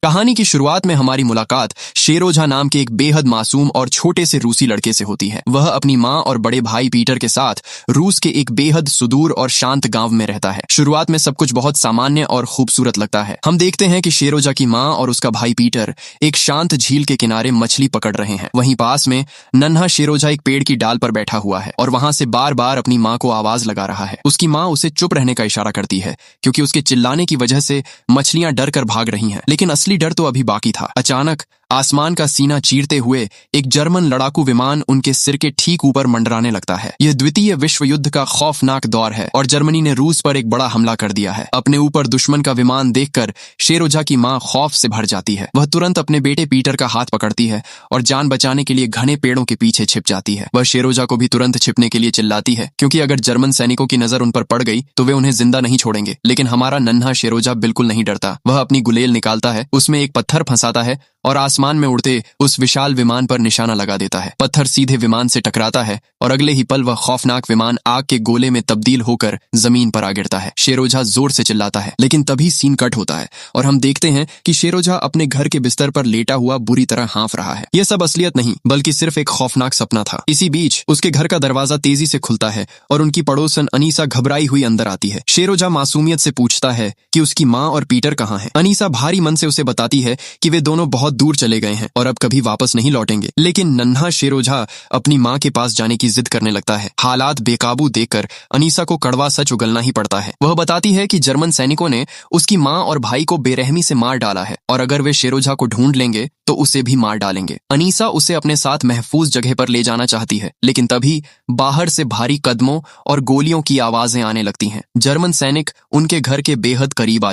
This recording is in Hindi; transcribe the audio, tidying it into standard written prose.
कहानी की शुरुआत में हमारी मुलाकात शेरोझा नाम के एक बेहद मासूम और छोटे से रूसी लड़के से होती है। वह अपनी माँ और बड़े भाई पीटर के साथ रूस के एक बेहद सुदूर और शांत गांव में रहता है। शुरुआत में सब कुछ बहुत सामान्य और खूबसूरत लगता है। हम देखते हैं कि शेरोझा की माँ और उसका भाई पीटर एक शांत झील के किनारे मछली पकड़ रहे हैं। वहीं पास में नन्हा शेरोझा एक पेड़ की डाल पर बैठा हुआ है और वहां से बार बार अपनी माँ को आवाज लगा रहा है। उसकी माँ उसे चुप रहने का इशारा करती है क्योंकि उसके चिल्लाने की वजह से मछलियां डर कर भाग रही हैं। लेकिन असली डर तो अभी बाकी था। अचानक आसमान का सीना चीरते हुए एक जर्मन लड़ाकू विमान उनके सिर के ठीक ऊपर मंडराने लगता है। यह द्वितीय विश्व युद्ध का खौफनाक दौर है और जर्मनी ने रूस पर एक बड़ा हमला कर दिया है। अपने ऊपर दुश्मन का विमान देखकर शेरोझा की मां खौफ से भर जाती है। वह तुरंत अपने बेटे पीटर का हाथ पकड़ती है और जान बचाने के लिए घने पेड़ों के पीछे छिप जाती है। वह शेरोझा को भी तुरंत छिपने के लिए चिल्लाती है क्योंकि अगर जर्मन सैनिकों की नजर उन पर पड़ गई तो वे उन्हें जिंदा नहीं छोड़ेंगे। लेकिन हमारा नन्हा शेरोझा बिल्कुल नहीं डरता। वह अपनी गुलेल निकालता है, उसमें एक पत्थर फंसाता है और आसमान में उड़ते उस विशाल विमान पर निशाना लगा देता है। पत्थर सीधे विमान से टकराता है और अगले ही पल वह खौफनाक विमान आग के गोले में तब्दील होकर जमीन पर आ गिरता है। शेरोझा जोर से चिल्लाता है, लेकिन तभी सीन कट होता है और हम देखते हैं कि शेरोझा अपने घर के बिस्तर पर लेटा हुआ बुरी तरह हाँफ रहा है। यह सब असलियत नहीं बल्कि सिर्फ एक खौफनाक सपना था। इसी बीच उसके घर का दरवाजा तेजी से खुलता है और उनकी पड़ोसन अनीसा घबराई हुई अंदर आती है। शेरोझा मासूमियत से पूछता है कि उसकी माँ और पीटर कहाँ हैं। अनीसा भारी मन से उसे बताती है कि वे दोनों बहुत दूर चले गए हैं और अब कभी वापस नहीं लौटेंगे। लेकिन नन्हा शेरोझा अपनी माँ के पास जाने की जिद करने लगता है। हालात बेकाबू देखकर अनीसा को कड़वा सच उगलना ही पड़ता है। वह बताती है कि जर्मन सैनिकों ने उसकी माँ और भाई को बेरहमी से मार डाला है और अगर वे शेरोझा को ढूंढ लेंगे तो उसे भी मार डालेंगे। अनीसा उसे अपने साथ महफूज जगह पर ले जाना चाहती है, लेकिन तभी बाहर से भारी कदमों और गोलियों की आवाजें आने लगती हैं। जर्मन सैनिक उनके घर के बेहद करीब आ